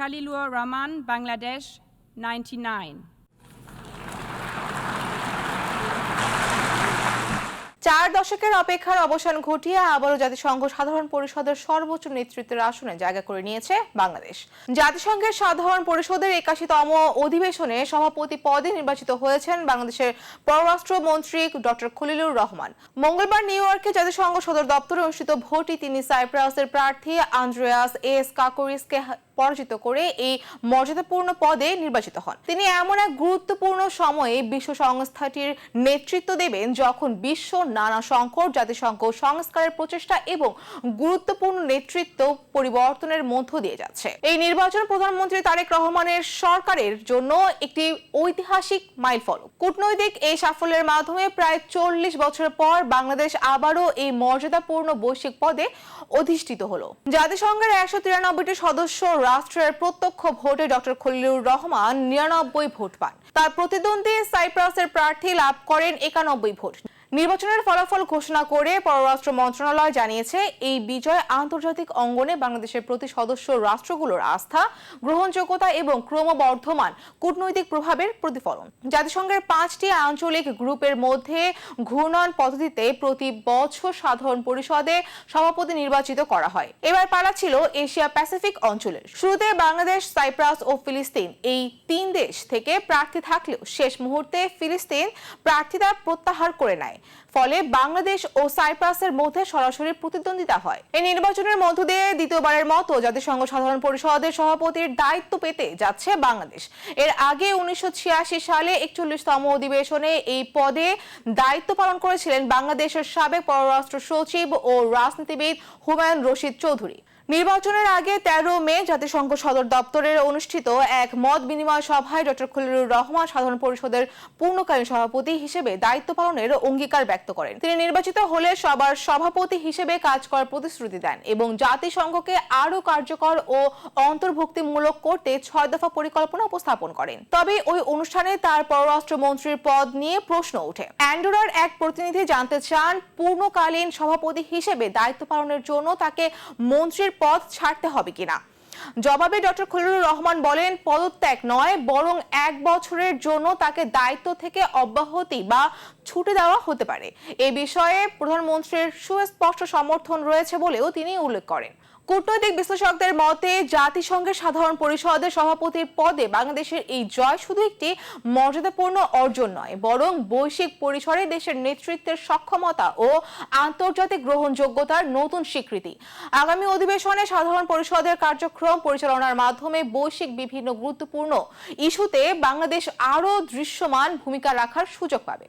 Khalilur Rahman, Bangladesh, 99. 4 দশকের অপেক্ষার অবসান ঘটিয়ে আবারও জাতিসংঘ সাধারণ পরিষদের সর্বোচ্চ নেতৃত্বের আসনে জায়গা করে নিয়েছে বাংলাদেশ। জাতিসংঘের সাধারণ পরিষদের 81তম অধিবেশনে সভাপতি পদে নির্বাচিত হয়েছেন বাংলাদেশের পররাষ্ট্রমন্ত্রী ডক্টর খলিলুর রহমান। মঙ্গলবার নিউ ইয়র্কে জাতিসংঘ সদর দপ্তরে অনুষ্ঠিত ভোটে তিনি সাইপ্রাসের প্রার্থী আন্দ্রেয়াস এস কাকোরিসকে পরাজিত করে এই মর্যাদাপূর্ণ পদে নির্বাচিত হন। তিনি এমন এক গুরুত্বপূর্ণ সময়ে বিশ্ব সংস্থাটির নেতৃত্ব দেবেন যখন বিশ্ব নানা সংকট, জাতিসংঘ সংস্কারের প্রচেষ্টা এবং গুরুত্বপূর্ণ নেতৃত্ব পরিবর্তনের মধ্য দিয়ে যাচ্ছে। এই নির্বাচন প্রধানমন্ত্রী তারেক রহমানের সরকারের জন্য একটি ঐতিহাসিক মাইলফলক। কূটনৈতিক এই সাফল্যের মাধ্যমে প্রায় 40 বছর পর বাংলাদেশ আবারও এই মর্যাদাপূর্ণ বৈশ্বিক পদে অধিষ্ঠিত হলো। জাতিসংঘের 193টি সদস্য রাষ্ট্রের প্রত্যক্ষ ভোটে ডক্টর খলিলুর রহমান 99 ভোট পান। তার প্রতিদ্বন্দ্বী সাইপ্রাসের প্রার্থী লাভ করেন 91 ভোট। নির্বাচনের ফলাফল ঘোষণা করে পররাষ্ট্র মন্ত্রণালয় জানিয়েছে, এই বিজয় আন্তর্জাতিক অঙ্গনে বাংলাদেশের প্রতি সদস্য রাষ্ট্রগুলোর আস্থা, গ্রহণযোগ্যতা এবং ক্রমবর্ধমান কূটনৈতিক প্রভাবের প্রতিফলন। জাতিসংঘের 5টি আঞ্চলিক গ্রুপের মধ্যে ঘূর্ণন পদ্ধতিতে প্রতি বছর সাধারণ পরিষদে সভাপতি নির্বাচিত করা হয়। এবার পালা ছিল এশিয়া প্যাসিফিক অঞ্চলের। শুরুতে বাংলাদেশ, সাইপ্রাস ও ফিলিস্তিন এই 3 দেশ থেকে প্রার্থী থাকলেও শেষ মুহূর্তে ফিলিস্তিন প্রার্থিতা প্রত্যাহার করে নেয়। ফলে বাংলাদেশ ও সাইপ্রাসের মধ্যে সরাসরি প্রতিদ্বন্দ্বিতা হয়। এই নির্বাচনের মধ্য দিয়ে দ্বিতীয়বারের মতো জাতিসংঘ সাধারণ পরিষদের সভাপতির দায়িত্ব পেতে যাচ্ছে বাংলাদেশ। এর আগে 1986 সালে 41তম অধিবেশনে এই পদে দায়িত্ব পালন করেছিলেন বাংলাদেশের সাবেক পররাষ্ট্র সচিব ও রাজনীতিবিদ হুমায়ুন রশিদ চৌধুরী। নির্বাচনের আগে 13 মে জাতিসংঘ সদর দপ্তরের অনুষ্ঠিত এক মত বিনিময় সভায় ডক্টর খলিলুর রহমান সাধারণ পরিষদের পূর্ণকালীন সভাপতি হিসেবে দায়িত্ব পালনের অঙ্গীকার ব্যক্ত করেন। তিনি নির্বাচিত হলে সবার সভাপতি হিসেবে কাজ করার প্রতিশ্রুতি দেন এবং জাতিসংঘকে আরও কার্যকর ও অন্তর্ভুক্তিমূলক করতে 6 দফা পরিকল্পনা উপস্থাপন করেন। তবে ওই অনুষ্ঠানে তার পররাষ্ট্রমন্ত্রীর পদ নিয়ে প্রশ্ন ওঠে। অ্যান্ডোরার এক প্রতিনিধি জানতে চান, পূর্ণকালীন সভাপতি হিসেবে দায়িত্ব পালনের জন্য তাকে মন্ত্রীর পদ ছাড়তে হবে কিনা। জবাবে ডক্টর খলিলুর রহমান বলেন, পদত্যাগ নয়, বরং 1 বছরের জন্য তাকে দায়িত্ব থেকে অব্যাহতি বা ছুটি দেওয়া হতে পারে। এ বিষয়ে প্রধানমন্ত্রীর সুস্পষ্ট সমর্থন রয়েছে বলেও তিনি উল্লেখ করেন। কূটনৈতিক বিশ্লেষকদের মতে জাতিসংঘের সাধারণ পরিষদের সভাপতির পদে বাংলাদেশের এই জয় শুধু একটি মর্যাদাপূর্ণ অর্জন নয়, বরং বৈশ্বিক পরিসরে দেশের নেতৃত্বের সক্ষমতা ও আন্তর্জাতিক গ্রহণযোগ্যতার নতুন স্বীকৃতি। আগামী অধিবেশনে সাধারণ পরিষদের কার্যক্রম পরিচালনার মাধ্যমে বৈশ্বিক বিভিন্ন গুরুত্বপূর্ণ ইস্যুতে বাংলাদেশ আরও দৃশ্যমান ভূমিকা রাখার সুযোগ পাবে।